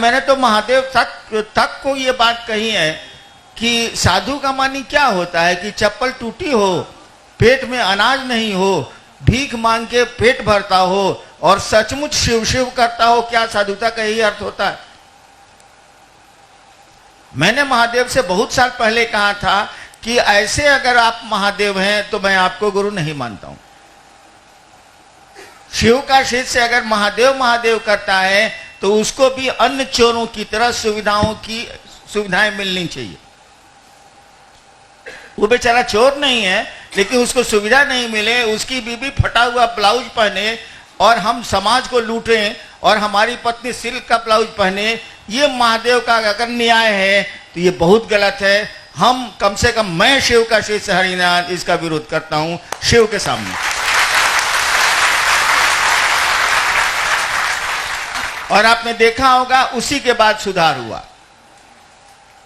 मैंने तो महादेव तक को ये बात कही है कि साधु का मानी क्या होता है कि चप्पल टूटी हो, पेट में अनाज नहीं हो, भीख मांग के पेट भरता हो और सचमुच शिव शिव करता हो, क्या साधुता का यही अर्थ होता है? मैंने महादेव से बहुत साल पहले कहा था कि ऐसे अगर आप महादेव हैं तो मैं आपको गुरु नहीं मानता हूं। शिव का शिष्य अगर महादेव महादेव करता है तो उसको भी अन्य चोरों की तरह सुविधाएं मिलनी चाहिए। वो बेचारा चोर नहीं है, लेकिन उसको सुविधा नहीं मिले, उसकी बीबी फटा हुआ ब्लाउज पहने और हम समाज को लूटें और हमारी पत्नी सिल्क का ब्लाउज पहने, ये महादेव का अगर न्याय है तो ये बहुत गलत है। हम कम से कम, मैं शिव का शिष्य हरिनाथ, इसका विरोध करता हूं शिव के सामने। और आपने देखा होगा उसी के बाद सुधार हुआ,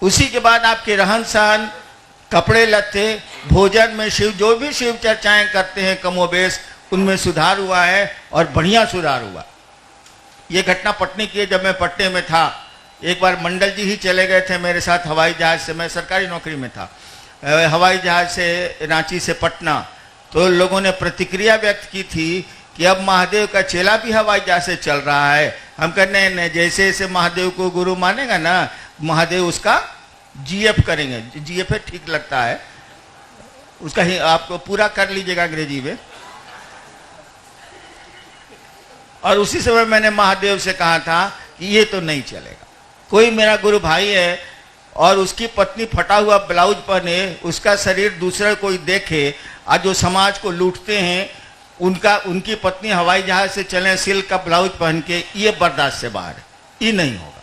उसी के बाद आपके रहन सहन, कपड़े लत्ते, भोजन में शिव, जो भी शिव चर्चाएं करते हैं कमोबेश, उनमें सुधार हुआ है और बढ़िया सुधार हुआ। ये घटना पटने की है। जब मैं पटने में था, एक बार मंडल जी ही चले गए थे मेरे साथ हवाई जहाज से, मैं सरकारी नौकरी में था, हवाई जहाज से रांची से पटना, तो लोगों ने प्रतिक्रिया व्यक्त की थी कि अब महादेव का चेला भी हवाई जहाज से चल रहा है। हम कहने नहीं, जैसे जैसे महादेव को गुरु मानेगा ना, महादेव उसका जीएफ करेंगे। जीएफ ठीक लगता है, उसका ही आपको पूरा कर लीजिएगा अंग्रेजी में। और उसी समय मैंने महादेव से कहा था कि ये तो नहीं चलेगा। कोई मेरा गुरु भाई है और उसकी पत्नी फटा हुआ ब्लाउज पहने, उसका शरीर दूसरा कोई देखे, आज जो समाज को लूटते हैं उनकी पत्नी हवाई जहाज से चले सिल्क का ब्लाउज पहन के, ये बर्दाश्त से बाहर है, ये नहीं होगा।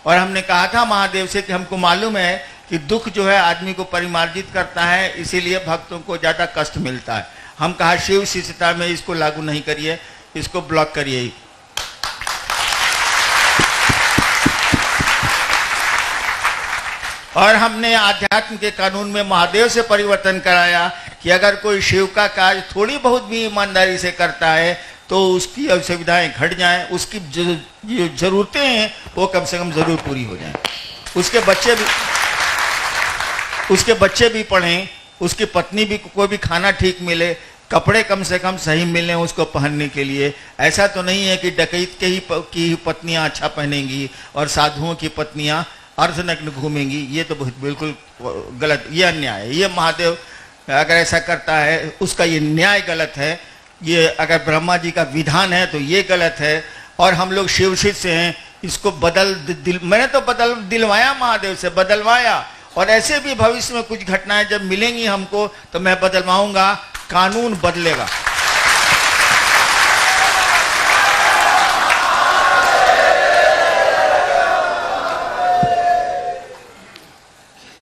और हमने कहा था महादेव से कि हमको मालूम है कि दुख जो है आदमी को परिमार्जित करता है, इसीलिए भक्तों को ज्यादा कष्ट मिलता है। हम कहा शिव शिष्यता में इसको लागू नहीं करिए, इसको ब्लॉक करिए। और हमने आध्यात्म के कानून में महादेव से परिवर्तन कराया कि अगर कोई शिव का कार्य थोड़ी बहुत भी ईमानदारी से करता है तो उसकी असुविधाएं घट जाएं, उसकी जो जरूरतें हैं वो कम से कम जरूर पूरी हो जाएं, उसके बच्चे भी पढ़ें, उसकी पत्नी भी को भी खाना ठीक मिले, कपड़े कम से कम सही मिले उसको पहनने के लिए। ऐसा तो नहीं है कि डकैत की पत्नियां अच्छा पहनेंगी और साधुओं की पत्नियां अर्धनग्न घूमेंगी, ये तो बिल्कुल गलत, ये अन्याय है। ये महादेव अगर ऐसा करता है उसका ये न्याय गलत है, ये अगर ब्रह्मा जी का विधान है तो ये गलत है। और हम लोग शिव शिष्य हैं, इसको मैंने तो दिलवाया महादेव से, बदलवाया। और ऐसे भी भविष्य में कुछ घटनाएं जब मिलेंगी हमको तो मैं बदलवाऊंगा, कानून बदलेगा।